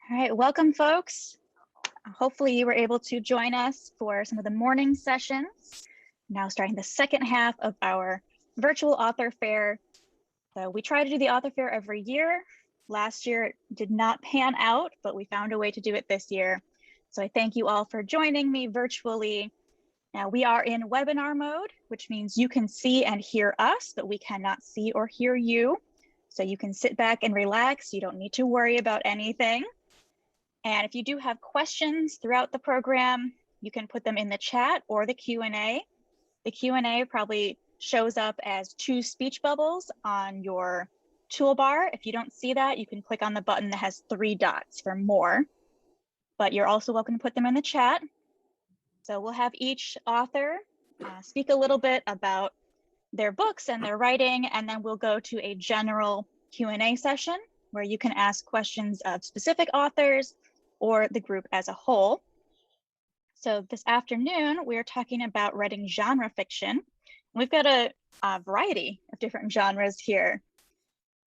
All right, welcome folks. Hopefully you were able to join us for some of the morning sessions. Now starting the second half of our virtual author fair. So we try to do the author fair every year. Last year it did not pan out, but we found a way to do it this year. So I thank you all for joining me virtually. Now we are in webinar mode, which means you can see and hear us, but we cannot see or hear you. So you can sit back and relax. You don't need to worry about anything. And if you do have questions throughout the program, you can put them in the chat or the Q&A. The Q&A probably shows up as 2 speech bubbles on your toolbar. If you don't see that, you can click on the button that has 3 dots for more. But you're also welcome to put them in the chat. So we'll have each author speak a little bit about their books and their writing, and then we'll go to a general Q&A session where you can ask questions of specific authors or the group as a whole. So this afternoon, we're talking about writing genre fiction. We've got a variety of different genres here.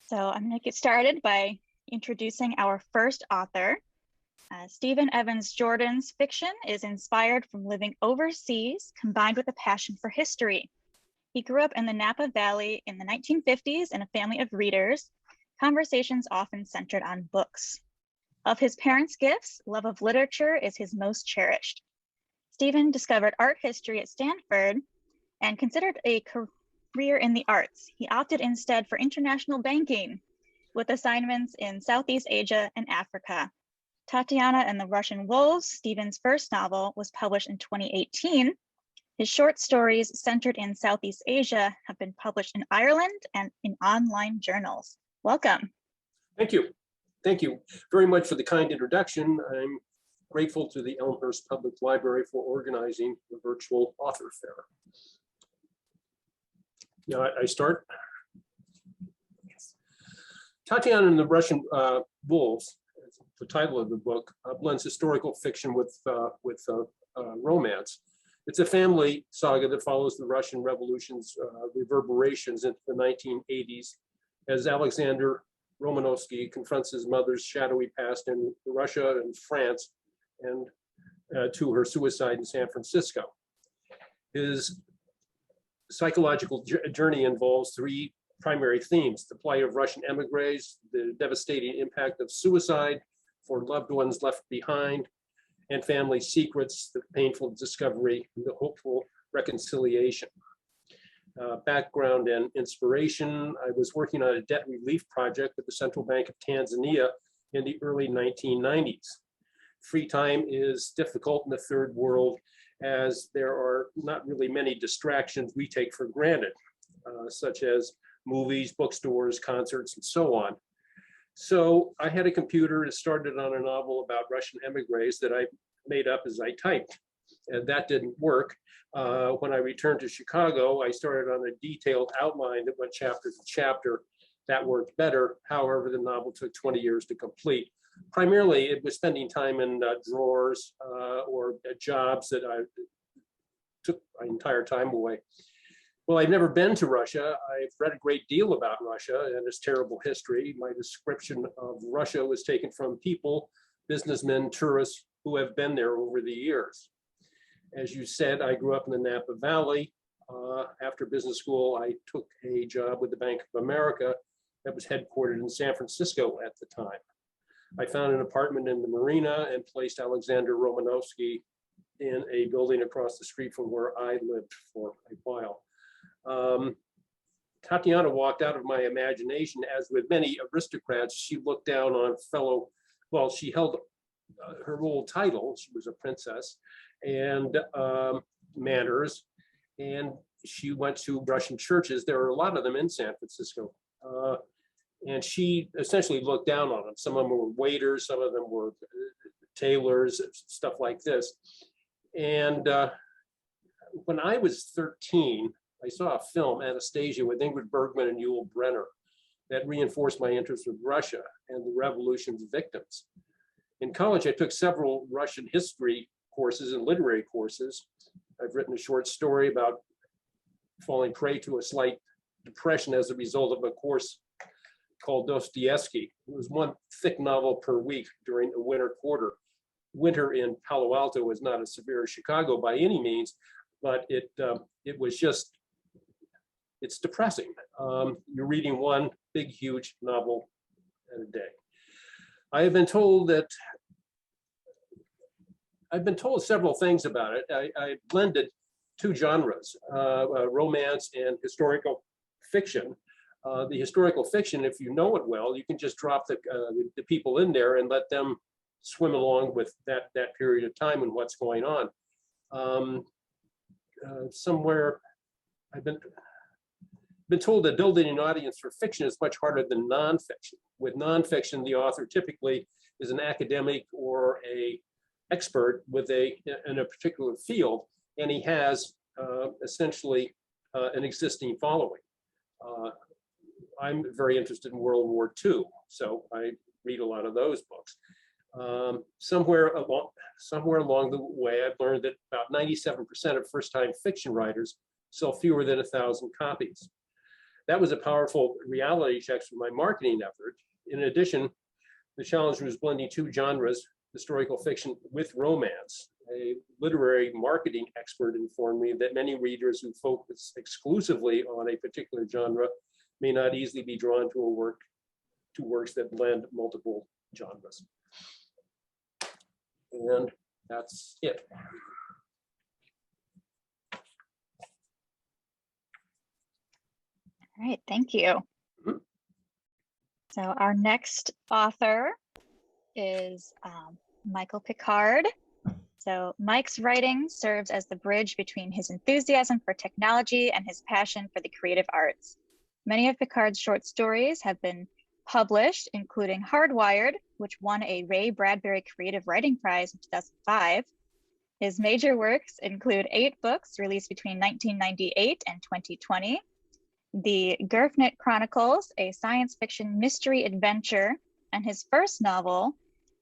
So I'm going to get started by introducing our first author. Stephen Evans Jordan's fiction is inspired from living overseas, combined with a passion for history. He grew up in the Napa Valley in the 1950s in a family of readers. Conversations often centered on books. Of his parents' gifts, love of literature is his most cherished. Stephen discovered art history at Stanford and considered a career in the arts. He opted instead for international banking with assignments in Southeast Asia and Africa. Tatiana and the Russian Wolves, Stephen's first novel, was published in 2018. His short stories centered in Southeast Asia have been published in Ireland and in online journals. Welcome. Thank you. Thank you very much for the kind introduction. I'm grateful to the Elmhurst Public Library for organizing the virtual author fair. Now I start. Yes. Tatiana and the Russian Wolves, the title of the book, blends historical fiction with romance. It's a family saga that follows the Russian Revolution's reverberations into the 1980s as Alexander Romanovsky confronts his mother's shadowy past in Russia and France and to her suicide in San Francisco. His psychological journey involves 3 primary themes: the plight of Russian emigres, the devastating impact of suicide for loved ones left behind, and family secrets, the painful discovery, and the hopeful reconciliation. Background and inspiration: I was working on a debt relief project at the Central Bank of Tanzania in the early 1990s. Free time is difficult in the third world as there are not really many distractions we take for granted, such as movies, bookstores, concerts, and so on. So I had a computer and started on a novel about Russian emigres that I made up as I typed, and that didn't work. When I returned to Chicago, I started on a detailed outline that went chapter to chapter. That worked better. However, the novel took 20 years to complete. Primarily, it was spending time in drawers or jobs that I took my entire time away. Well, I've never been to Russia. I've read a great deal about Russia and its terrible history. My description of Russia was taken from people, businessmen, tourists who have been there over the years. As you said, I grew up in the Napa Valley. After business school, I took a job with the Bank of America that was headquartered in San Francisco at the time. I found an apartment in the marina and placed Alexander Romanovsky in a building across the street from where I lived for a while. Tatiana walked out of my imagination. As with many aristocrats, she looked down on fellow, well, she held her old title, she was a princess, and manners, and she went to Russian churches. There are a lot of them in San Francisco. And she essentially looked down on them. Some of them were waiters, some of them were tailors, stuff like this. And when I was 13, I saw a film, Anastasia, with Ingrid Bergman and Yul Brynner, that reinforced my interest with Russia and the revolution's victims. In college, I took several Russian history courses and literary courses. I've written a short story about falling prey to a slight depression as a result of a course called Dostoevsky. It was one thick novel per week during a winter quarter. Winter in Palo Alto was not as severe as Chicago by any means, but it was just, it's depressing. You're reading one big, huge novel a day. I've been told several things about it. I blended two genres, romance and historical fiction. The historical fiction, if you know it well, you can just drop the people in there and let them swim along with that period of time and what's going on. Somewhere I've been told that building an audience for fiction is much harder than nonfiction. With nonfiction, the author typically is an academic or a expert in a particular field, and he has essentially an existing following. I'm very interested in World War II, so I read a lot of those books. Somewhere along the way, I've learned that about 97% of first-time fiction writers sell fewer than 1,000 copies. That was a powerful reality check for my marketing effort. In addition, the challenge was blending two genres, historical fiction with romance. A literary marketing expert informed me that many readers who focus exclusively on a particular genre may not easily be drawn to works that blend multiple genres. And that's it. All right, thank you. So our next author is Michael Pickard. So Mike's writing serves as the bridge between his enthusiasm for technology and his passion for the creative arts. Many of Pickard's short stories have been published, including Hardwired, which won a Ray Bradbury Creative Writing Prize in 2005. His major works include 8 books released between 1998 and 2020. The Gerfnet Chronicles, a science fiction mystery adventure, and his first novel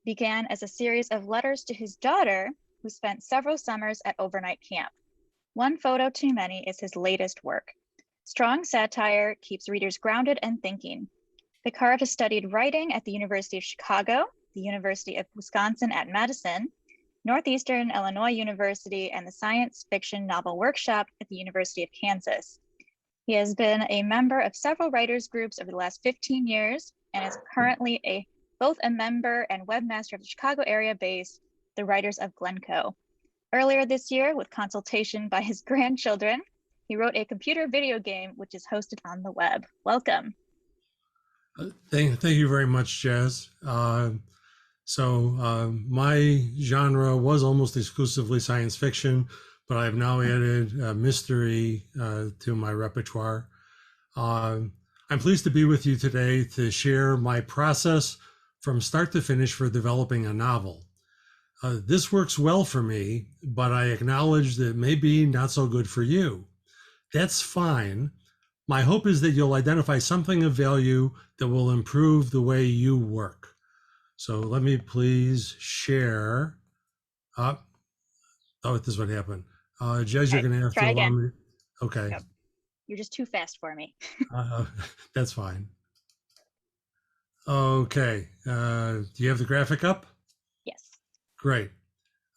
began as a series of letters to his daughter, who spent several summers at overnight camp. One Photo Too Many is his latest work. Strong satire keeps readers grounded and thinking. Pickard has studied writing at the University of Chicago, the University of Wisconsin at Madison, Northeastern Illinois University, and the Science Fiction Novel Workshop at the University of Kansas. He has been a member of several writers groups over the last 15 years and is currently both a member and webmaster of the Chicago area base, the Writers of Glencoe. Earlier this year, with consultation by his grandchildren, he wrote a computer video game which is hosted on the web. Welcome. Thank you very much, Jazz. My genre was almost exclusively science fiction, but I've now added mystery to my repertoire. I'm pleased to be with you today to share my process from start to finish for developing a novel. This works well for me, but I acknowledge that it may be not so good for you. That's fine. My hope is that you'll identify something of value that will improve the way you work. So let me please share. Oh, this is what happened. Jez, you're going to have to allow me. Okay. Yep. You're just too fast for me. That's fine. Okay. Do you have the graphic up? Yes. Great.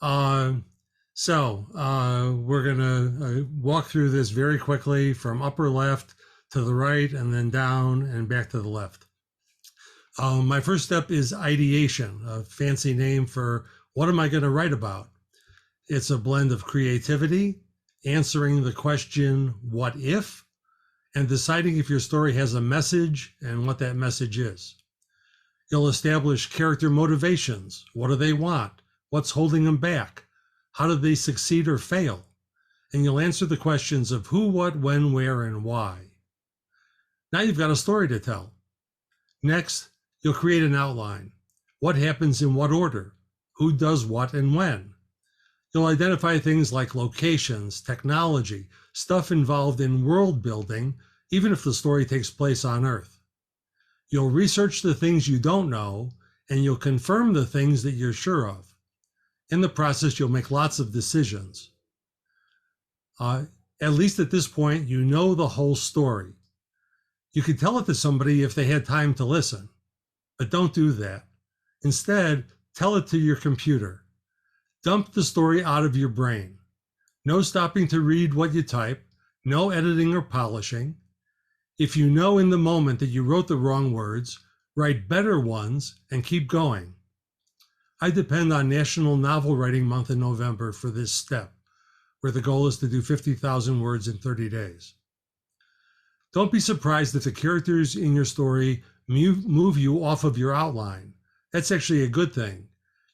We're going to walk through this very quickly from upper left to the right and then down and back to the left. My first step is ideation, a fancy name for what am I going to write about? It's a blend of creativity, answering the question, what if, and deciding if your story has a message and what that message is. You'll establish character motivations. What do they want? What's holding them back? How do they succeed or fail? And you'll answer the questions of who, what, when, where, and why. Now you've got a story to tell. Next, you'll create an outline. What happens in what order? Who does what and when? You'll identify things like locations, technology, stuff involved in world building, even if the story takes place on Earth. You'll research the things you don't know, and you'll confirm the things that you're sure of. In the process, you'll make lots of decisions. At least at this point, you know the whole story. You could tell it to somebody if they had time to listen, but don't do that. Instead, tell it to your computer. Dump the story out of your brain. No stopping to read what you type, no editing or polishing. If you know in the moment that you wrote the wrong words, write better ones and keep going. I depend on National Novel Writing Month in November for this step, where the goal is to do 50,000 words in 30 days. Don't be surprised if the characters in your story move you off of your outline. That's actually a good thing.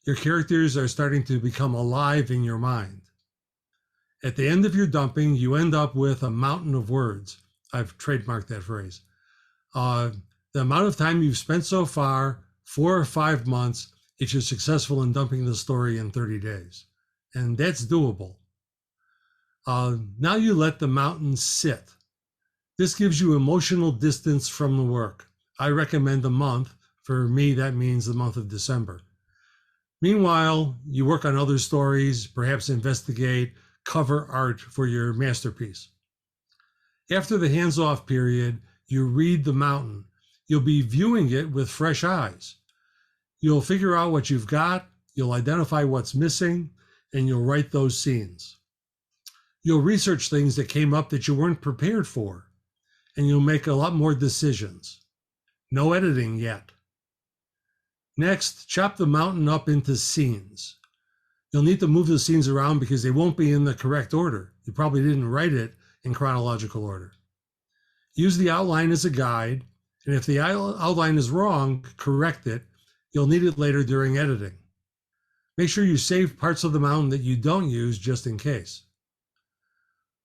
Your characters are starting to become alive in your mind. At the end of your dumping, you end up with a mountain of words. I've trademarked that phrase. The amount of time you've spent so far, 4 or 5 months, if you're successful in dumping the story in 30 days. And that's doable. Now you let the mountain sit. This gives you emotional distance from the work. I recommend a month. For me, that means the month of December. Meanwhile, you work on other stories, perhaps investigate cover art for your masterpiece. After the hands-off period, you read the mountain. You'll be viewing it with fresh eyes. You'll figure out what you've got, you'll identify what's missing, and you'll write those scenes. You'll research things that came up that you weren't prepared for, and you'll make a lot more decisions. No editing yet. Next, chop the mountain up into scenes. You'll need to move the scenes around because they won't be in the correct order. You probably didn't write it in chronological order. Use the outline as a guide, and if the outline is wrong, correct it. You'll need it later during editing. Make sure you save parts of the mountain that you don't use just in case.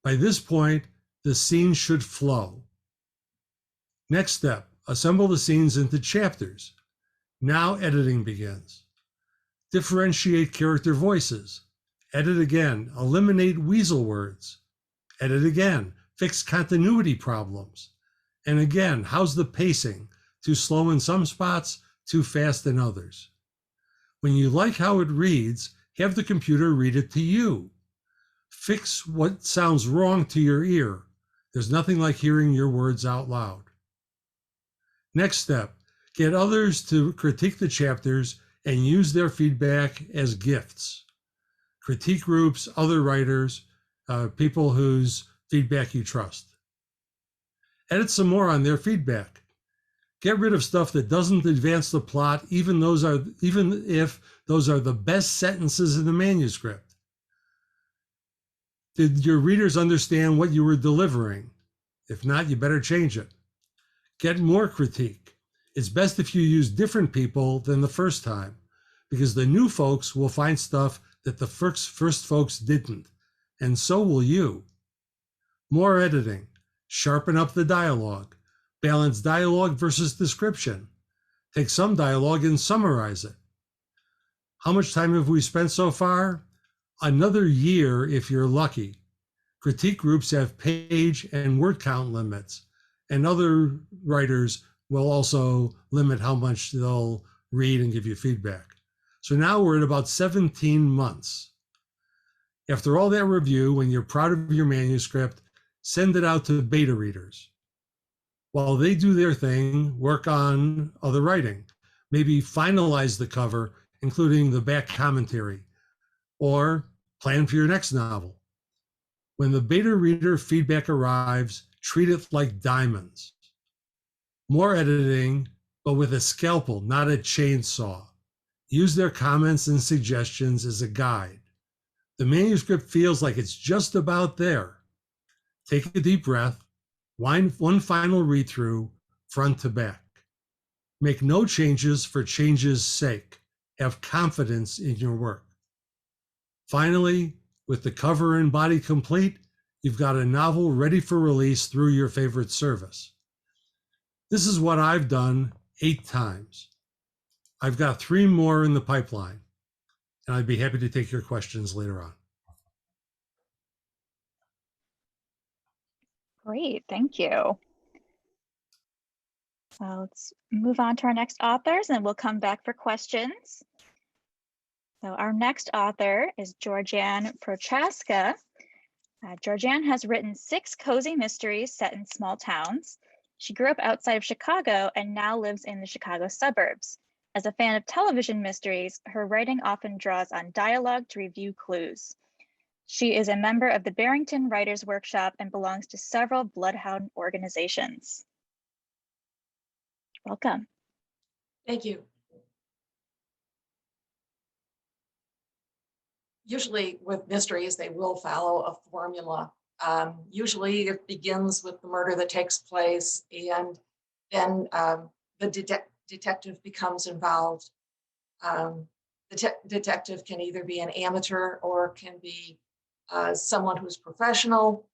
By this point, the scene should flow. Next step, assemble the scenes into chapters. Now editing begins. Differentiate character voices. Edit again, eliminate weasel words. Edit again, fix continuity problems. And again, how's the pacing? Too slow in some spots, too fast in others. When you like how it reads, have the computer read it to you. Fix what sounds wrong to your ear. There's nothing like hearing your words out loud. Next step, get others to critique the chapters and use their feedback as gifts. Critique groups, other writers, people whose feedback you trust. Edit some more on their feedback. Get rid of stuff that doesn't advance the plot, even if those are the best sentences in the manuscript. Did your readers understand what you were delivering? If not, you better change it. Get more critique. It's best if you use different people than the first time, because the new folks will find stuff that the first folks didn't, and so will you. More editing. Sharpen up the dialogue. Balance dialogue versus description. Take some dialogue and summarize it. How much time have we spent so far? Another year if you're lucky. Critique groups have page and word count limits, and other writers will also limit how much they'll read and give you feedback. So now we're at about 17 months. After all that review, when you're proud of your manuscript, send it out to beta readers. While they do their thing, work on other writing. Maybe finalize the cover, including the back commentary, or plan for your next novel. When the beta reader feedback arrives, treat it like diamonds. More editing, but with a scalpel, not a chainsaw. Use their comments and suggestions as a guide. The manuscript feels like it's just about there. Take a deep breath, one final read through, front to back. Make no changes for change's sake. Have confidence in your work. Finally, with the cover and body complete, you've got a novel ready for release through your favorite service. This is what I've done 8 times. I've got 3 more in the pipeline, and I'd be happy to take your questions later on. Great, thank you. Let's move on to our next authors and we'll come back for questions. So our next author is Georgian Prochaska. Georgian has written 6 cozy mysteries set in small towns. She grew up outside of Chicago and now lives in the Chicago suburbs. As a fan of television mysteries, her writing often draws on dialogue to review clues. She is a member of the Barrington Writers Workshop and belongs to several Bloodhound organizations. Welcome. Thank you. Usually with mysteries, they will follow a formula. Usually it begins with the murder that takes place, and then the detective becomes involved. The detective can either be an amateur or can be someone who's professional.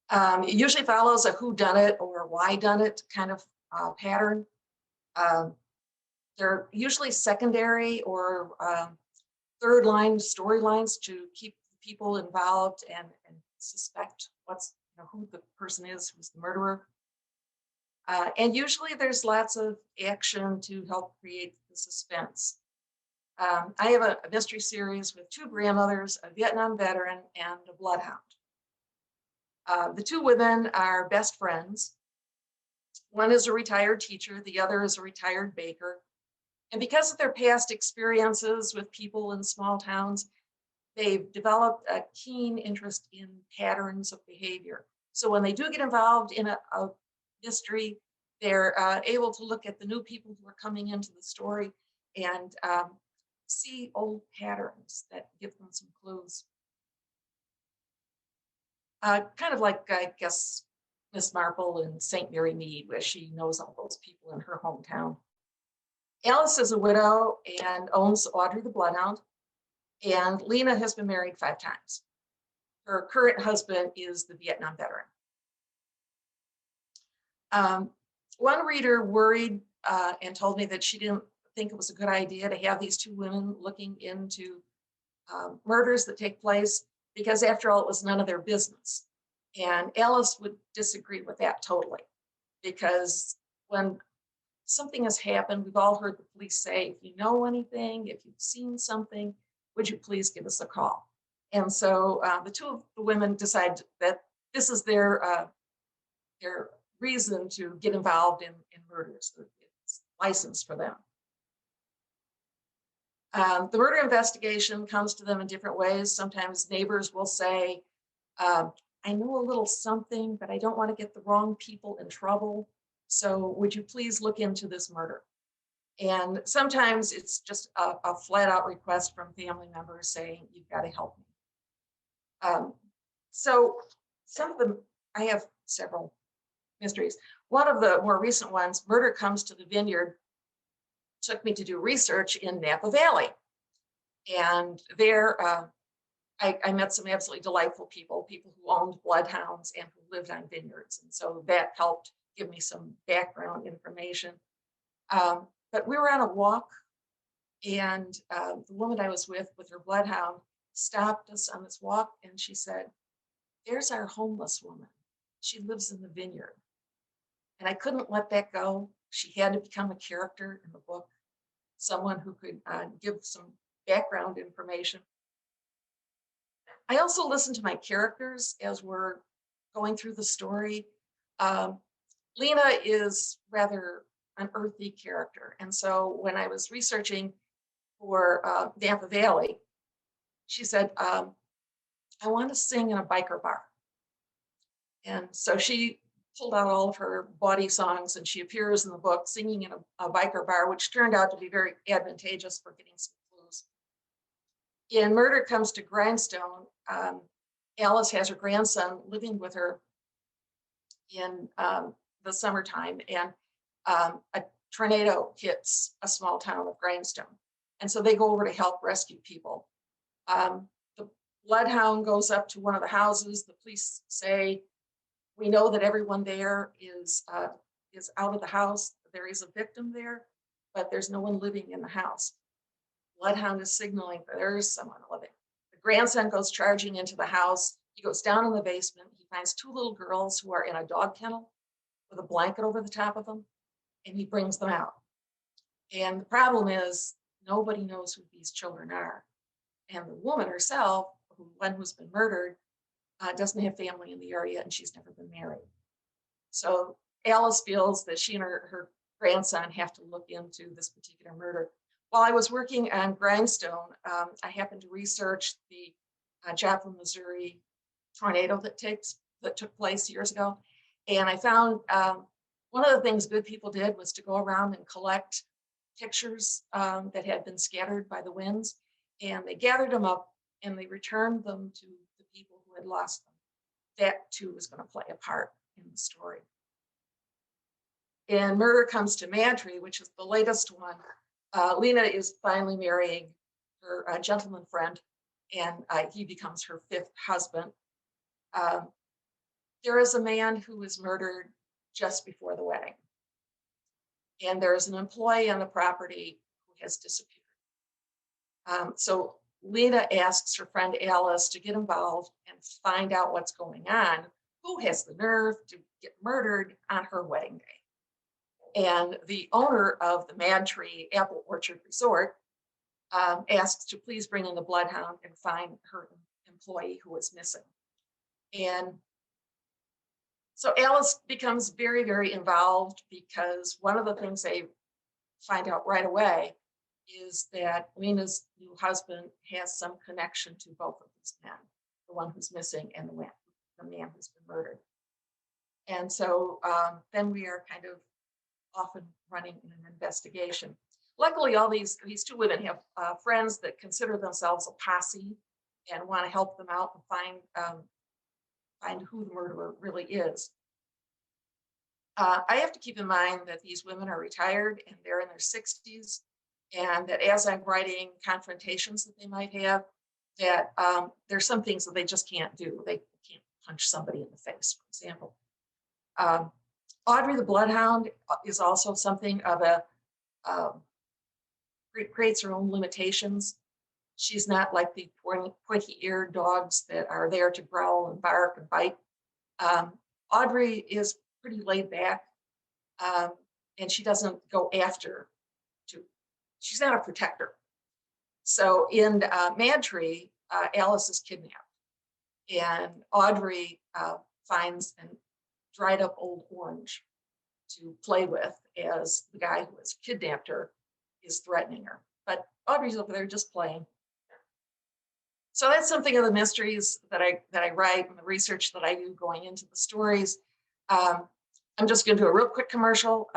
It usually follows a whodunit or why done it kind of pattern. They're usually secondary or third line storylines to keep people involved and suspect who the person is who's the murderer. And usually there's lots of action to help create the suspense. I have a mystery series with two grandmothers, a Vietnam veteran, and a bloodhound. The two women are best friends. One is a retired teacher, the other is a retired baker. And because of their past experiences with people in small towns, they've developed a keen interest in patterns of behavior. So when they do get involved in a mystery, they're able to look at the new people who are coming into the story and see old patterns that give them some clues. Kind of like, I guess, Miss Marple in St. Mary Mead, where she knows all those people in her hometown. Alice is a widow and owns Audrey the Bloodhound, and Lena has been married 5 times. Her current husband is the Vietnam veteran. One reader worried and told me that she didn't think it was a good idea to have these two women looking into murders that take place, because after all, it was none of their business. And Alice would disagree with that totally, because when something has happened, we've all heard the police say, if you know anything, if you've seen something, would you please give us a call? And so the two of the women decide that this is their reason to get involved in murders. It's licensed for them. The murder investigation comes to them in different ways. Sometimes neighbors will say, I know a little something, but I don't want to get the wrong people in trouble. So would you please look into this murder? And sometimes it's just a flat out request from family members saying, you've got to help me. So some of them, I have several mysteries. One of the more recent ones, Murder Comes to the Vineyard, took me to do research in Napa Valley. And there I met some absolutely delightful people who owned bloodhounds and who lived on vineyards. And so that helped give me some background information. But we were on a walk, and the woman I was with her bloodhound stopped us on this walk, and she said, there's our homeless woman. She lives in the vineyard. And I couldn't let that go. She had to become a character in the book, someone who could give some background information. I also listened to my characters as we're going through the story. Lena is rather an earthy character. And so when I was researching for Napa Valley, she said, I want to sing in a biker bar. And so she pulled out all of her bawdy songs, and she appears in the book singing in a biker bar, which turned out to be very advantageous for getting some clues. In Murder Comes to Grindstone, Alice has her grandson living with her in the summertime, and a tornado hits a small town of Grindstone. And so they go over to help rescue people. The bloodhound goes up to one of the houses. The police say, we know that everyone there is out of the house. There is a victim there, but there's no one living in the house. Bloodhound is signaling that there is someone living. The grandson goes charging into the house. He goes down in the basement. He finds 2 little girls who are in a dog kennel with a blanket over the top of them, and he brings them out. And the problem is nobody knows who these children are. And the woman herself, one who's been murdered, doesn't have family in the area, and she's never been married. So Alice feels that she and her grandson have to look into this particular murder. While I was working on Grindstone, I happened to research the Joplin, Missouri tornado that took place years ago. And I found one of the things good people did was to go around and collect pictures that had been scattered by the winds. And they gathered them up and they returned them to the people who had lost them. That too is going to play a part in the story. And Murder Comes to Madtree, which is the latest one. Lena is finally marrying her gentleman friend, and he becomes her 5th husband. There is a man who was murdered just before the wedding. And there is an employee on the property who has disappeared. So Lena asks her friend Alice to get involved and find out what's going on. Who has the nerve to get murdered on her wedding day? And the owner of the Madtree Apple Orchard Resort asks to please bring in the bloodhound and find her employee who is missing. And so Alice becomes very, very involved because one of the things they find out right away is that Lena's new husband has some connection to both of these men, the one who's missing and the man who's been murdered. And so then we are kind of often running an investigation. Luckily, all these 2 women have friends that consider themselves a posse and want to help them out and find who the murderer really is. I have to keep in mind that these women are retired and they're in their 60s, and that as I'm writing confrontations that they might have, that there's some things that they just can't do. They can't punch somebody in the face, for example. Audrey the Bloodhound is also something of a, creates her own limitations. She's not like the pointy-eared dogs that are there to growl and bark and bite. Audrey is pretty laid back, and she doesn't go after. She's not a protector. So in Madtree, Alice is kidnapped, and Audrey finds a dried up old orange to play with as the guy who has kidnapped her is threatening her. But Audrey's over there just playing. So that's something of the mysteries that I write and the research that I do going into the stories. I'm just going to do a real quick commercial.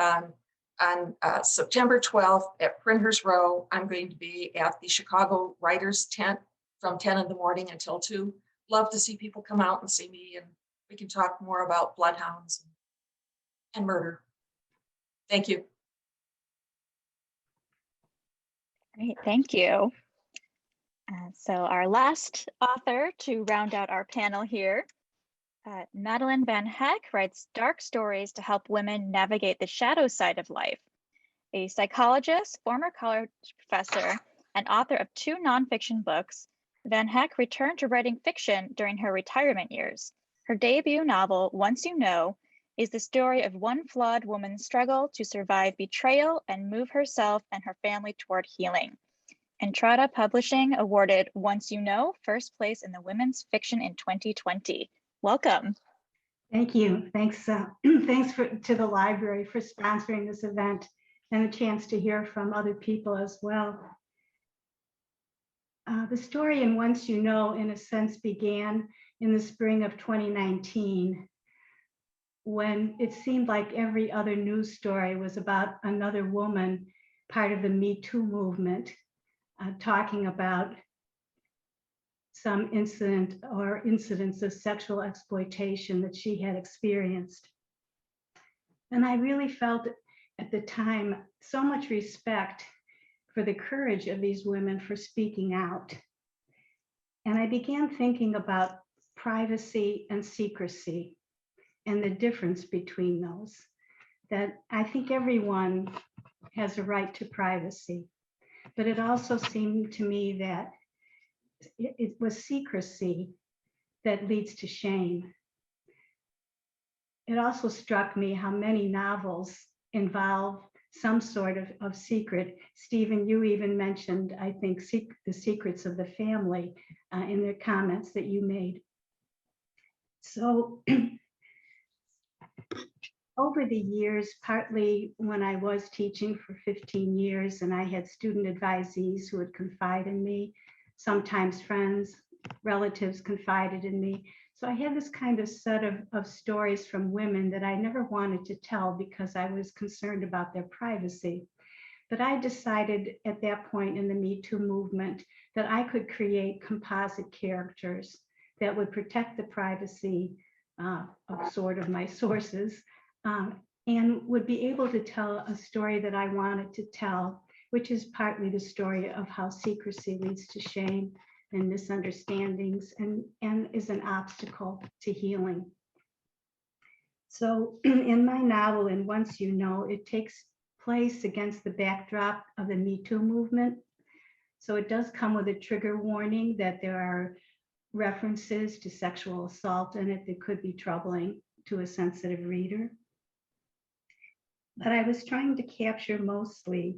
On September 12th at Printers Row, I'm going to be at the Chicago Writers Tent from 10 in the morning until 2. Love to see people come out and see me, and we can talk more about bloodhounds and murder. Thank you. Great, thank you. So our last author to round out our panel here, Madeline Van Heck writes dark stories to help women navigate the shadow side of life. A psychologist, former college professor, and author of 2 nonfiction books, Van Heck returned to writing fiction during her retirement years. Her debut novel, Once You Know, is the story of one flawed woman's struggle to survive betrayal and move herself and her family toward healing. Entrada Publishing awarded Once You Know first place in the women's fiction in 2020. Welcome. Thank you. Thanks to the library for sponsoring this event and a chance to hear from other people as well. The story in Once You Know, in a sense, began in the spring of 2019, when it seemed like every other news story was about another woman, part of the Me Too movement, talking about some incident or incidents of sexual exploitation that she had experienced. And I really felt at the time so much respect for the courage of these women for speaking out. And I began thinking about privacy and secrecy and the difference between those, that I think everyone has a right to privacy, but it also seemed to me that it was secrecy that leads to shame. It also struck me how many novels involve some sort of secret. Stephen, you even mentioned, I think, The Secrets of the Family in the comments that you made. So over the years, partly when I was teaching for 15 years and I had student advisees who would confide in me, sometimes friends, relatives confided in me. So I had this kind of set of stories from women that I never wanted to tell because I was concerned about their privacy. But I decided at that point in the Me Too movement that I could create composite characters that would protect the privacy of sort of my sources, and would be able to tell a story that I wanted to tell, which is partly the story of how secrecy leads to shame and misunderstandings and is an obstacle to healing. So in my novel, and Once You Know, it takes place against the backdrop of the Me Too movement. So it does come with a trigger warning that there are references to sexual assault in it that could be troubling to a sensitive reader. But I was trying to capture mostly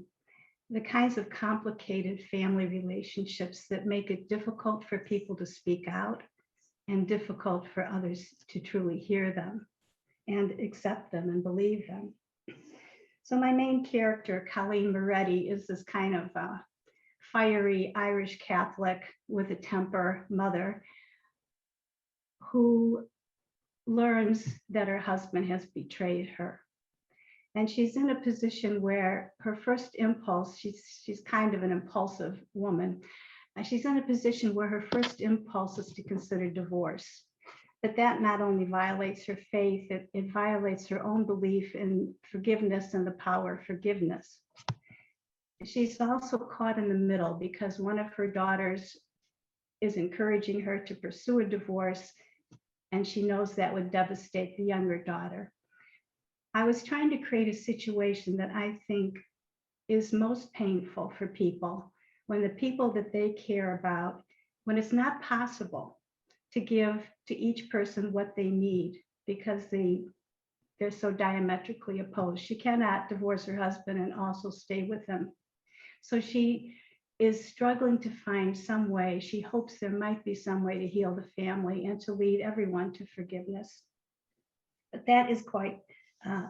the kinds of complicated family relationships that make it difficult for people to speak out and difficult for others to truly hear them and accept them and believe them. So my main character, Colleen Moretti, is this kind of fiery Irish Catholic with a temper mother who learns that her husband has betrayed her. And she's in a position where her first impulse, she's kind of an impulsive woman. She's in a position where her first impulse is to consider divorce. But that not only violates her faith, it violates her own belief in forgiveness and the power of forgiveness. She's also caught in the middle because one of her daughters is encouraging her to pursue a divorce, and she knows that would devastate the younger daughter. I was trying to create a situation that I think is most painful for people, when the people that they care about, when it's not possible to give to each person what they need because they're so diametrically opposed. She cannot divorce her husband and also stay with him. So she is struggling to find some way. She hopes there might be some way to heal the family and to lead everyone to forgiveness. But that is quite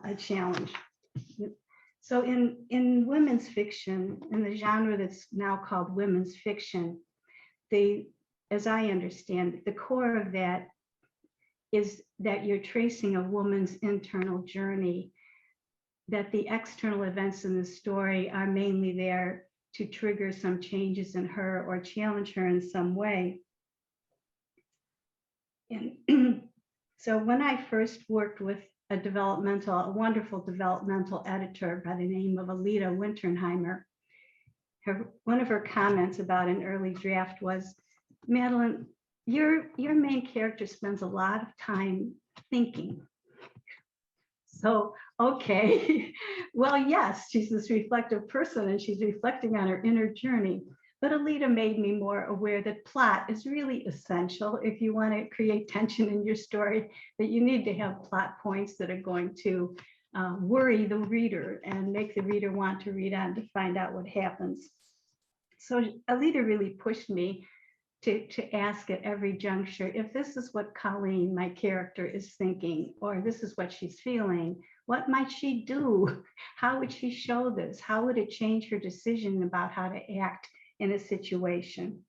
a challenge. So in women's fiction, in the genre that's now called women's fiction, as I understand it, the core of that is that you're tracing a woman's internal journey, that the external events in the story are mainly there to trigger some changes in her or challenge her in some way. And so when I first worked with a wonderful developmental editor by the name of Alita Winternheimer, one of her comments about an early draft was, Madeline, your main character spends a lot of time thinking. So, okay, well, yes, she's this reflective person and she's reflecting on her inner journey. But Alita made me more aware that plot is really essential if you want to create tension in your story, that you need to have plot points that are going to worry the reader and make the reader want to read on to find out what happens. So Alita really pushed me to ask at every juncture, if this is what Colleen, my character, is thinking, or this is what she's feeling, what might she do? How would she show this? How would it change her decision about how to act in a situation?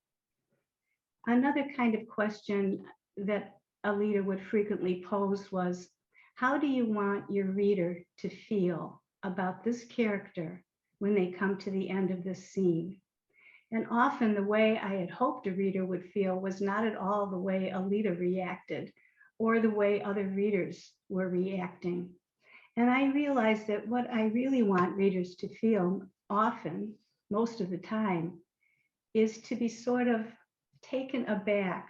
Another kind of question that Alita would frequently pose was, how do you want your reader to feel about this character when they come to the end of this scene? And often the way I had hoped a reader would feel was not at all the way Alita reacted or the way other readers were reacting. And I realized that what I really want readers to feel often, most of the time, is to be sort of taken aback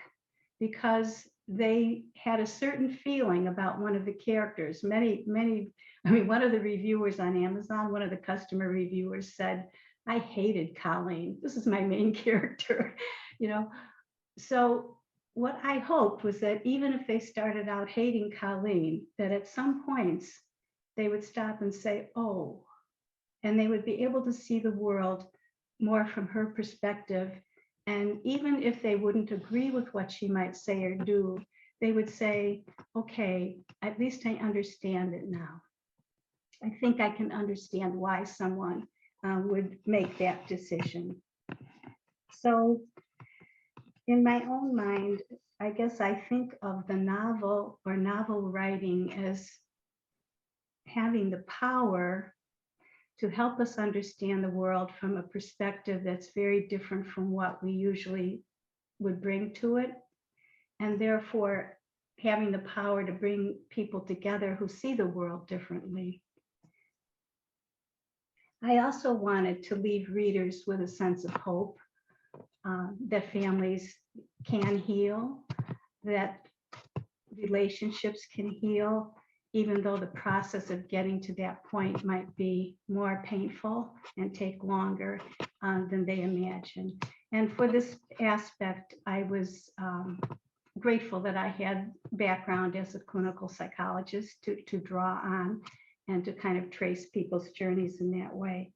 because they had a certain feeling about one of the characters. One of the reviewers on Amazon, one of the customer reviewers said, I hated Colleen. This is my main character, So what I hoped was that even if they started out hating Colleen, that at some points they would stop and say, oh, and they would be able to see the world more from her perspective. And even if they wouldn't agree with what she might say or do, they would say, okay, at least I understand it now. I think I can understand why someone would make that decision. So in my own mind, I guess I think of the novel or novel writing as having the power to help us understand the world from a perspective that's very different from what we usually would bring to it, and therefore having the power to bring people together who see the world differently. I also wanted to leave readers with a sense of hope, that families can heal, that relationships can heal, even though the process of getting to that point might be more painful and take longer than they imagine. And for this aspect, I was grateful that I had background as a clinical psychologist to draw on and to kind of trace people's journeys in that way.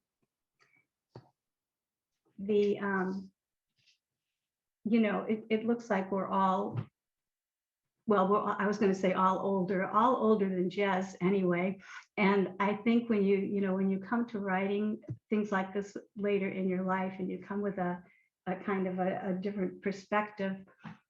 It looks like we're all, well, I was going to say all older than Jez anyway. And I think when you come to writing things like this later in your life, and you come with a kind of a different perspective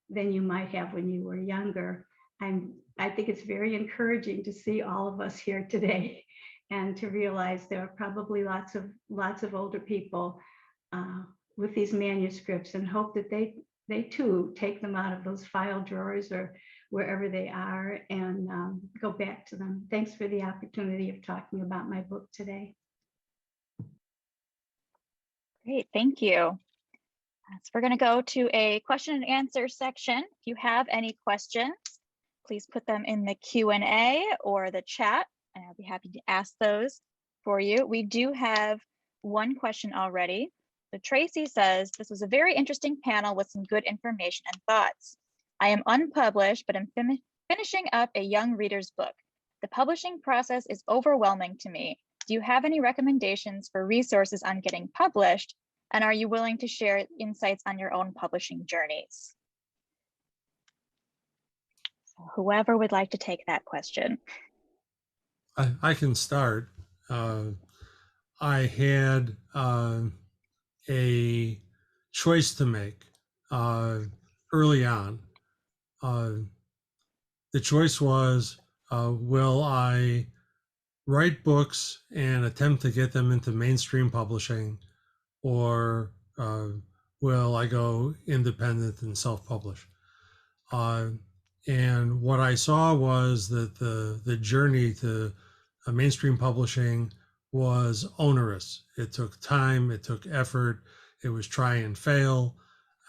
than you might have when you were younger, I think it's very encouraging to see all of us here today, and to realize there are probably lots of older people with these manuscripts, and hope that they too take them out of those file drawers or wherever they are and go back to them. Thanks for the opportunity of talking about my book today. Great, thank you. So we're going to go to a question and answer section. If you have any questions, please put them in the Q&A or the chat, and I'll be happy to ask those for you. We do have one question already. So Tracy says, this was a very interesting panel with some good information and thoughts. I am unpublished, but I'm finishing up a young reader's book. The publishing process is overwhelming to me. Do you have any recommendations for resources on getting published? And are you willing to share insights on your own publishing journeys? So whoever would like to take that question. I can start. I had a choice to make early on. The choice was, will I write books and attempt to get them into mainstream publishing, or will I go independent and self-publish? And what I saw was that the journey to mainstream publishing was onerous. It took time, it took effort, it was try and fail.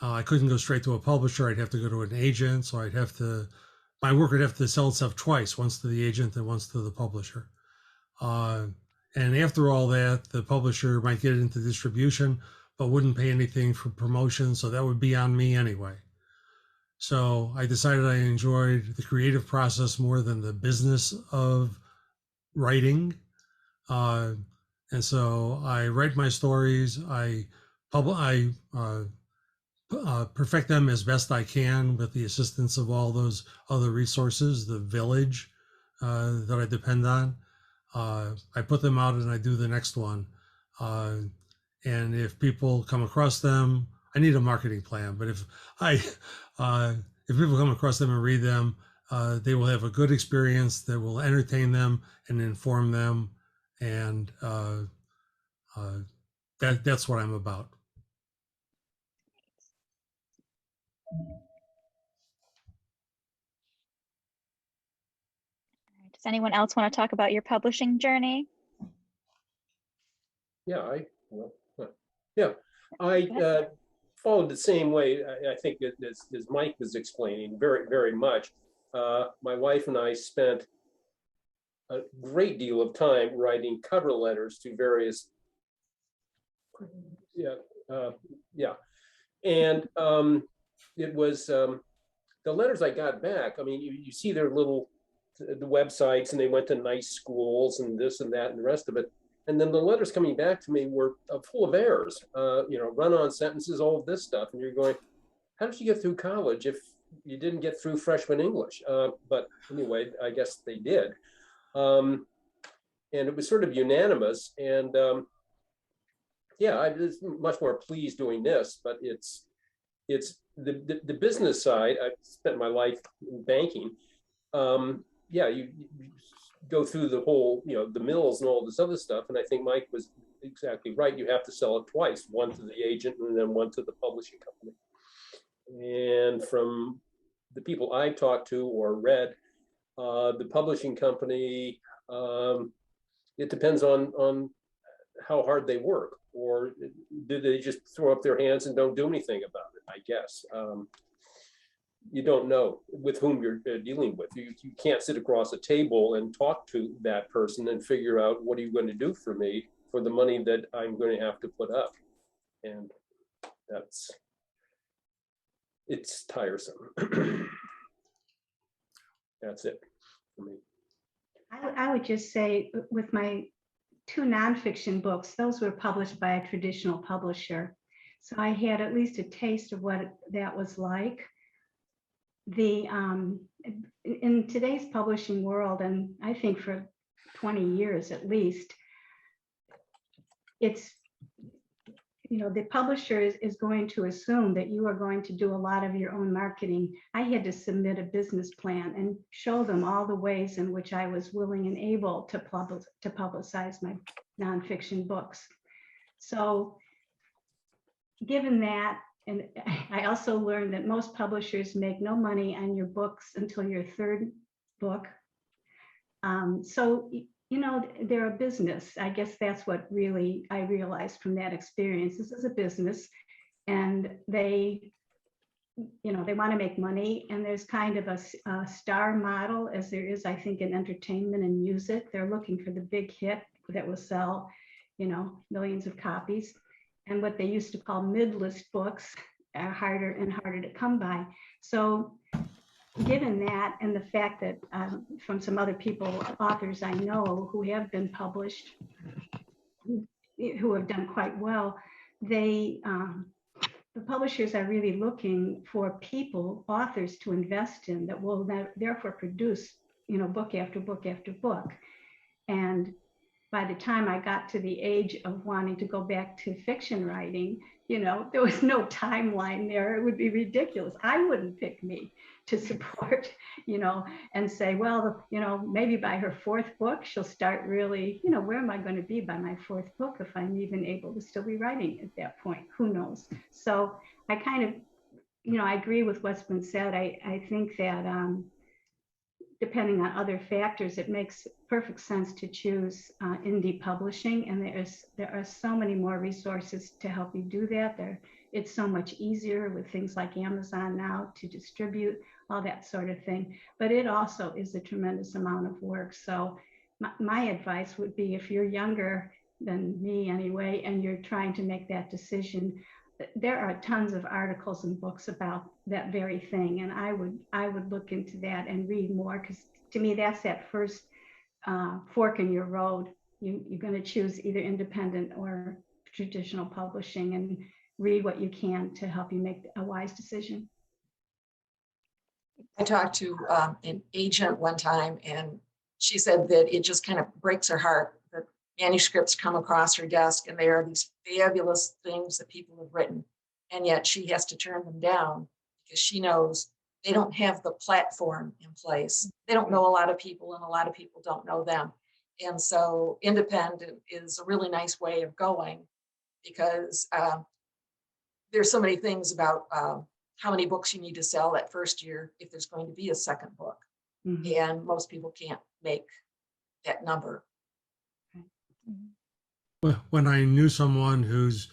I couldn't go straight to a publisher. I'd have to go to an agent. So my work would have to sell itself twice, once to the agent and once to the publisher. And after all that, the publisher might get it into distribution, but wouldn't pay anything for promotion. So that would be on me anyway. So I decided I enjoyed the creative process more than the business of writing. And so I write my stories, I perfect them as best I can with the assistance of all those other resources, the village that I depend on. I put them out and I do the next one. And if people come across them, I need a marketing plan, but if people come across them and read them, they will have a good experience that will entertain them and inform them. And that's what I'm about. Does anyone else want to talk about your publishing journey? I followed the same way. I think as Mike was explaining, very, very much. My wife and I spent a great deal of time writing cover letters to various, and it was the letters I got back. I mean, you see their little the websites, and they went to nice schools and this and that and the rest of it. And then the letters coming back to me were full of errors, run-on sentences, all of this stuff. And you're going, how did you get through college if you didn't get through freshman English? But anyway, I guess they did. and it was sort of unanimous. And yeah, I was much more pleased doing this, but it's the business side. I've spent my life in banking. Yeah, you go through the whole, the mills and all this other stuff. And I think Mike was exactly right. You have to sell it twice, one to the agent and then one to the publishing company. And from the people I talked to or read, the publishing company, it depends on how hard they work, or do they just throw up their hands and don't do anything about it, I guess. You don't know with whom you're dealing with. You can't sit across a table and talk to that person and figure out, what are you going to do for me for the money that I'm going to have to put up? And it's tiresome. That's it for me. I would just say, with my 2 nonfiction books, those were published by a traditional publisher. So I had at least a taste of what that was like. In today's publishing world, and I think for 20 years at least, it's, the publisher is going to assume that you are going to do a lot of your own marketing. I had to submit a business plan and show them all the ways in which I was willing and able to publicize my nonfiction books. So given that, and I also learned that most publishers make no money on your books until your 3rd book. So, they're a business. I guess that's what really I realized from that experience. This is a business, and they want to make money. And there's kind of a star model, as there is, I think, in entertainment and music. They're looking for the big hit that will sell, millions of copies. And what they used to call mid-list books are harder and harder to come by. So given that, and the fact that from some other authors I know who have been published, who have done quite well, the publishers are really looking for authors to invest in that will therefore produce, book after book after book. And by the time I got to the age of wanting to go back to fiction writing, there was no timeline there. It would be ridiculous. I wouldn't pick me to support, and say, well, maybe by her 4th book, she'll start really, where am I going to be by my 4th book if I'm even able to still be writing at that point? Who knows? So I kind of, I agree with what's been said. I think that depending on other factors, it makes perfect sense to choose indie publishing. And there are so many more resources to help you do that. It's so much easier with things like Amazon now to distribute, all that sort of thing. But it also is a tremendous amount of work. So my advice would be, if you're younger than me anyway, and you're trying to make that decision, there are tons of articles and books about that very thing. And I would look into that and read more, because to me, that's that first fork in your road. You're going to choose either independent or traditional publishing, and read what you can to help you make a wise decision. I talked to an agent one time, and she said that it just kind of breaks her heart that manuscripts come across her desk and there are these fabulous things that people have written, and yet she has to turn them down because she knows they don't have the platform in place. They don't know a lot of people, and a lot of people don't know them. And so independent is a really nice way of going, because there's so many things about how many books you need to sell that first year if there's going to be a 2nd book. Mm-hmm. And most people can't make that number. When I knew someone whose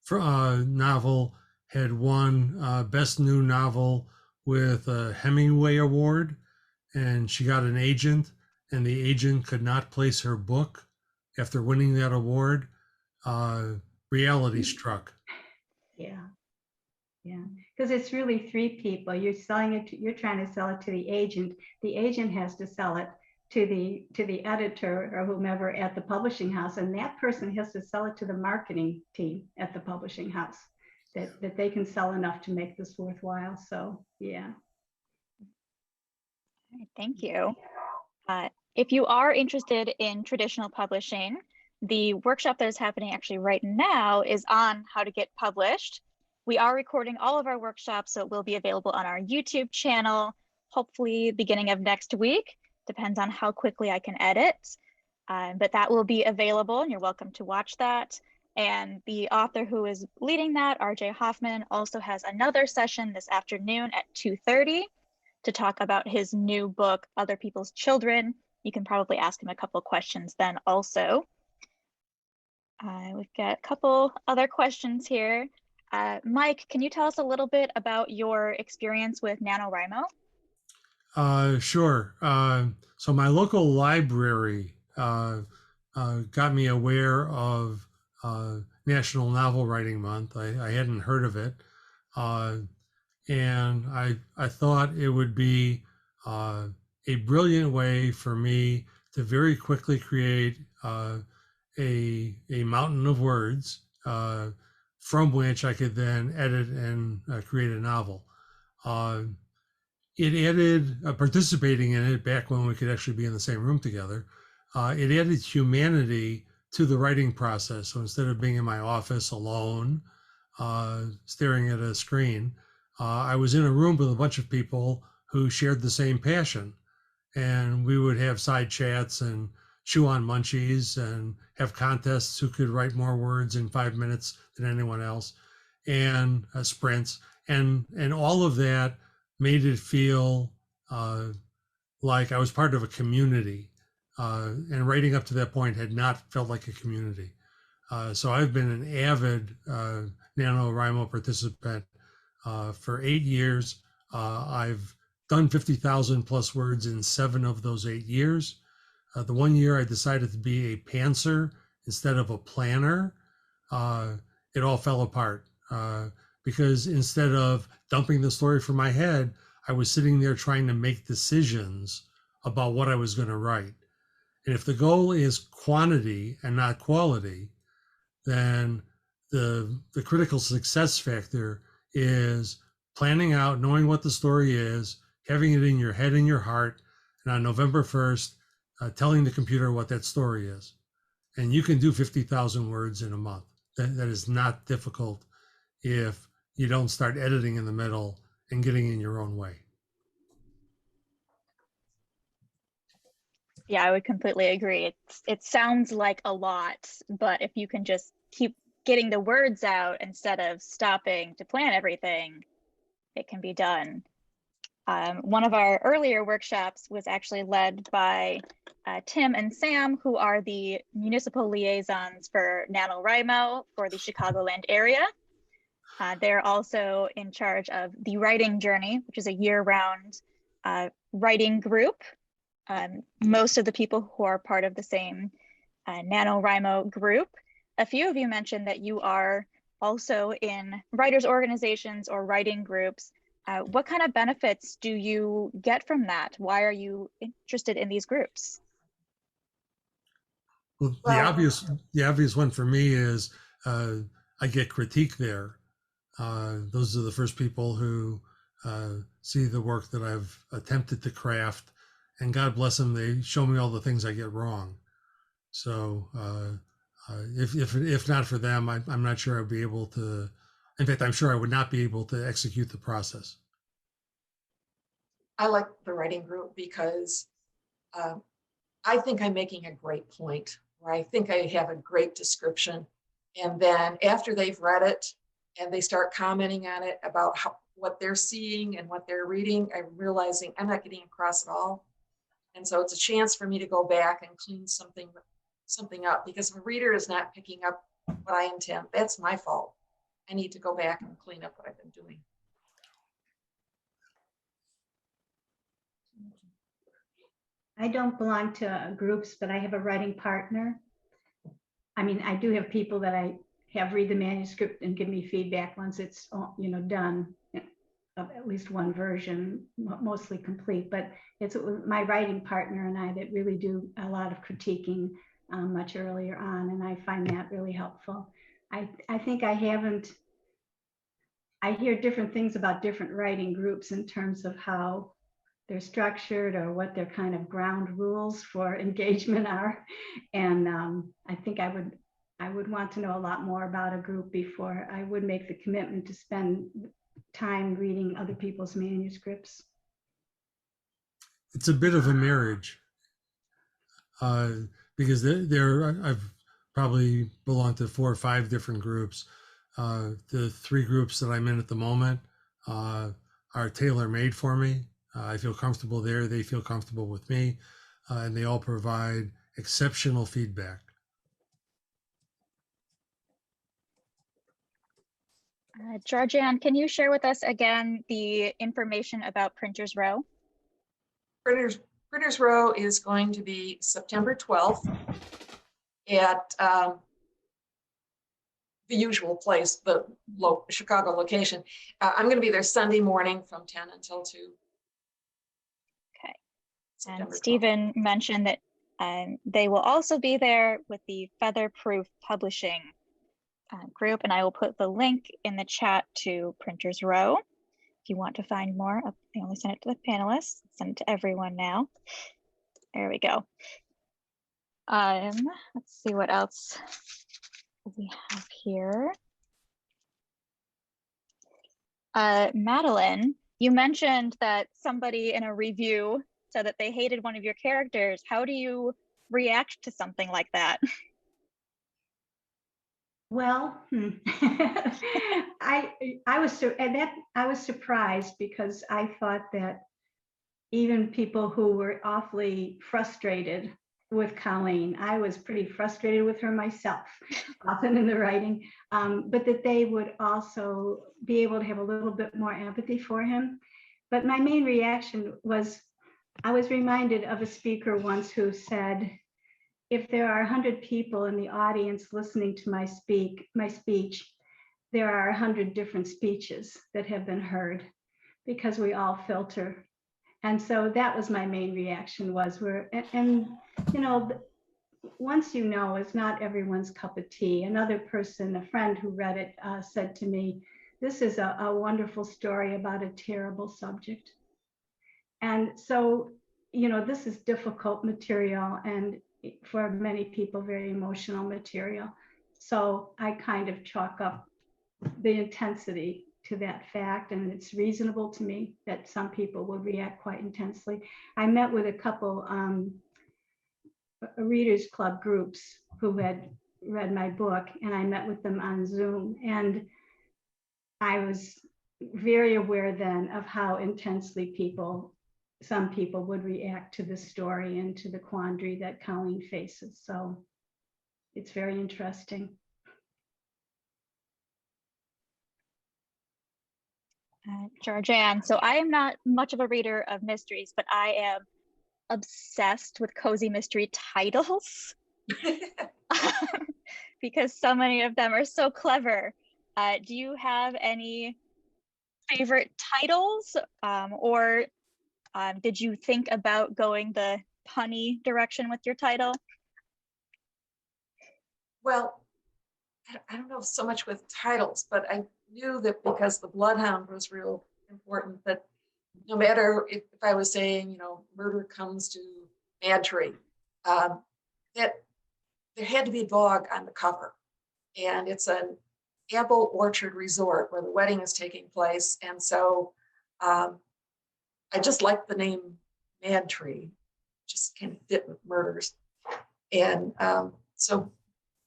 novel had won Best New Novel with a Hemingway Award, and she got an agent, and the agent could not place her book after winning that award, reality struck. Yeah, because it's really 3 people. You're selling it. You're trying to sell it to the agent. The agent has to sell it to the editor or whomever at the publishing house, and that person has to sell it to the marketing team at the publishing house, that they can sell enough to make this worthwhile. So yeah. Thank you. If you are interested in traditional publishing, the workshop that is happening actually right now is on how to get published. We are recording all of our workshops, so it will be available on our YouTube channel, hopefully beginning of next week. Depends on how quickly I can edit. But that will be available and you're welcome to watch that. And the author who is leading that, RJ Hoffman, also has another session this afternoon at 2:30 to talk about his new book, Other People's Children. You can probably ask him a couple questions then also. We've got a couple other questions here. Mike, can you tell us a little bit about your experience with Nanowrimo? Sure. So my local library got me aware of National Novel Writing Month. I hadn't heard of it. And I thought it would be a brilliant way for me to very quickly create a mountain of words from which I could then edit and create a novel. It added participating in it back when we could actually be in the same room together. It added humanity to the writing process. So instead of being in my office alone, staring at a screen, I was in a room with a bunch of people who shared the same passion. And we would have side chats and chew on munchies and have contests who could write more words in 5 minutes than anyone else, and sprints. And all of that made it feel like I was part of a community. And writing up to that point had not felt like a community. So I've been an avid NaNoWriMo participant for 8 years. I've done 50,000 plus words in 7 of those 8 years. The 1 year I decided to be a pantser instead of a planner. It all fell apart because instead of dumping the story from my head, I was sitting there trying to make decisions about what I was going to write. And if the goal is quantity and not quality, then the critical success factor is planning out, knowing what the story is, having it in your head and your heart, and on November 1st, telling the computer what that story is. And you can do 50,000 words in a month. That is not difficult if you don't start editing in the middle and getting in your own way. Yeah, I would completely agree. It sounds like a lot, but if you can just keep getting the words out instead of stopping to plan everything, it can be done. One of our earlier workshops was actually led by Tim and Sam, who are the municipal liaisons for NaNoWriMo for the Chicagoland area. They're also in charge of the Writing Journey, which is a year-round writing group. Most of the people who are part of the same NaNoWriMo group. A few of you mentioned that you are also in writers' organizations or writing groups. What kind of benefits do you get from that? Why are you interested in these groups? Well, the obvious one for me is I get critique there. Those are the first people who see the work that I've attempted to craft, and God bless them, they show me all the things I get wrong. So if not for them, I'm not sure I'd be able to. In fact, I'm sure I would not be able to execute the process. I like the writing group because I think I'm making a great point, where I think I have a great description. And then after they've read it and they start commenting on it about what they're seeing and what they're reading, I'm realizing I'm not getting across at all. And so it's a chance for me to go back and clean something up, because if a reader is not picking up what I intend, that's my fault. I need to go back and clean up what I've been doing. I don't belong to groups, but I have a writing partner. I mean, I do have people that I have read the manuscript and give me feedback once it's done, of at least one version, mostly complete. But it's my writing partner and I that really do a lot of critiquing much earlier on, and I find that really helpful. I think I hear different things about different writing groups in terms of how they're structured or what their kind of ground rules for engagement are. And I think I would want to know a lot more about a group before I would make the commitment to spend time reading other people's manuscripts. It's a bit of a marriage because I've probably belonged to 4 or 5 different groups. The 3 groups that I'm in at the moment are tailor-made for me. I feel comfortable there. They feel comfortable with me, and they all provide exceptional feedback. Georgiann, can you share with us again the information about Printers Row? Printers Row is going to be September 12th at the usual place, the Chicago location. I'm going to be there Sunday morning from 10 until 2. Okay. September And 12th. Stephen mentioned that they will also be there with the Featherproof Publishing group, and I will put the link in the chat to Printers Row. If you want to find more, I only sent it to the panelists, send it to everyone now. There we go. Let's see what else we have here. Madeleine, you mentioned that somebody in a review said that they hated one of your characters. How do you react to something like that? Well, I was surprised because I thought that even people who were awfully frustrated with Colleen, I was pretty frustrated with her myself, often in the writing, but that they would also be able to have a little bit more empathy for him. But my main reaction was, I was reminded of a speaker once who said, if there are 100 people in the audience listening to my speech, there are 100 different speeches that have been heard because we all filter. And so that was my main reaction was once you know, it's not everyone's cup of tea. Another person, a friend who read it said to me, this is a wonderful story about a terrible subject. And so, this is difficult material and for many people, very emotional material. So I kind of chalk up the intensity to that fact, and it's reasonable to me that some people will react quite intensely. I met with a couple Readers Club groups who had read my book, and I met with them on Zoom, and I was very aware then of how intensely some people would react to the story and to the quandary that Colleen faces. So it's very interesting. Georgiann, so I am not much of a reader of mysteries, but I am obsessed with cozy mystery titles because so many of them are so clever. Do you have any favorite titles, or did you think about going the punny direction with your title? Well, I don't know so much with titles, but I knew that because the Bloodhound was real important, that no matter if I was saying, murder comes to Madtree, that there had to be a dog on the cover. And it's an apple orchard resort where the wedding is taking place. And so I just like the name Madtree, just kind of fit with murders. And so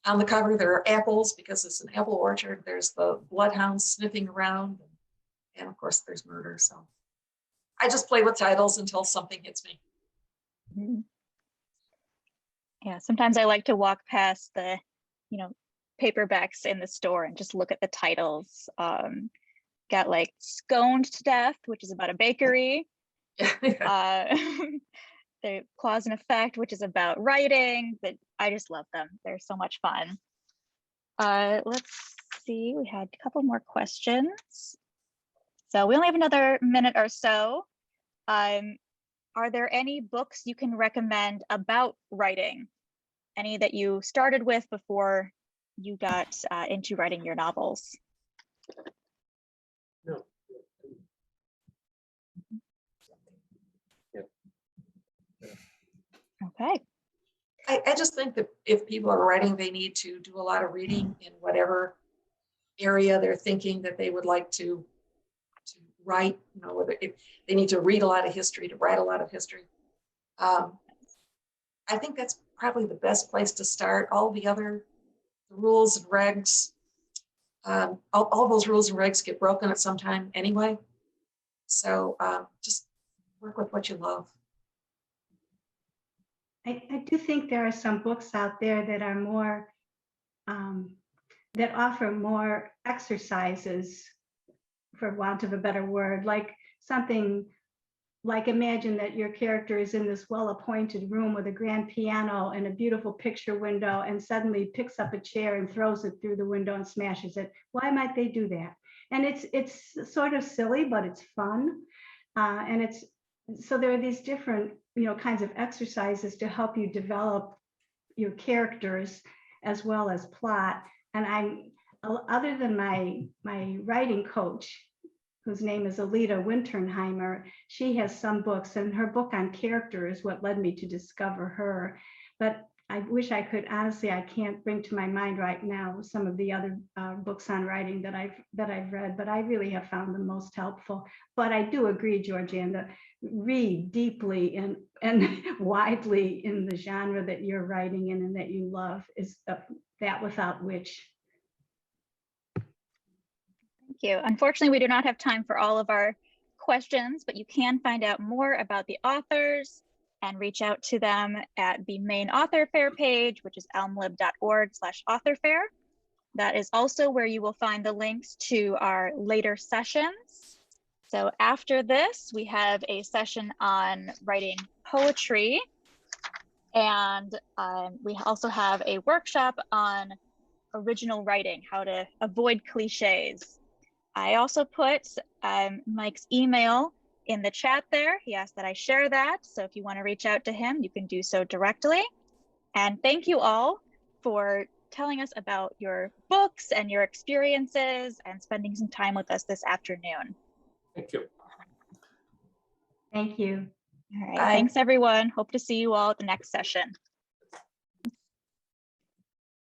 on the cover, there are apples because it's an apple orchard. There's the bloodhounds sniffing around. And of course, there's murder. So I just play with titles until something hits me. Mm-hmm. Yeah, sometimes I like to walk past the, paperbacks in the store and just look at the titles. Got like Sconed to Death, which is about a bakery. The Cause and Effect, which is about writing, but I just love them. They're so much fun. Let's see, we had a couple more questions. So we only have another minute or so. Are there any books you can recommend about writing? Any that you started with before you got into writing your novels? No. I just think that if people are writing, they need to do a lot of reading in whatever area they're thinking that they would like to write, you know, whether if they need to read a lot of history, to write a lot of history. I think that's probably the best place to start. All the other rules and regs, all those rules and regs get broken at some time anyway. So just work with what you love. I do think there are some books out there that are more, that offer more exercises, for want of a better word, like something like imagine that your character is in this well-appointed room with a grand piano and a beautiful picture window and suddenly picks up a chair and throws it through the window and smashes it. Why might they do that? And it's sort of silly, but it's fun. And it's, so there are these different, you know, kinds of exercises to help you develop your characters as well as plot. And I'm, other than my writing coach, whose name is Alita Winternheimer, she has some books, and her book on character is what led me to discover her. But I wish I could, honestly, I can't bring to my mind right now some of the other books on writing that I've read, but I really have found them most helpful. But I do agree, Georgiann, that read deeply and widely in the genre that you're writing in and that you love is that without which. Thank you. Unfortunately, we do not have time for all of our questions, but you can find out more about the authors and reach out to them at the main author fair page, which is elmlib.org/authorfair. That is also where you will find the links to our later sessions. So after this, we have a session on writing poetry. And we also have a workshop on original writing, how to avoid cliches. I also put Mike's email in the chat there. He asked that I share that. So if you want to reach out to him, you can do so directly. And thank you all for telling us about your books and your experiences and spending some time with us this afternoon. Thank you. Thank you. All right, Bye. thanks everyone. Hope to see you all at the next session.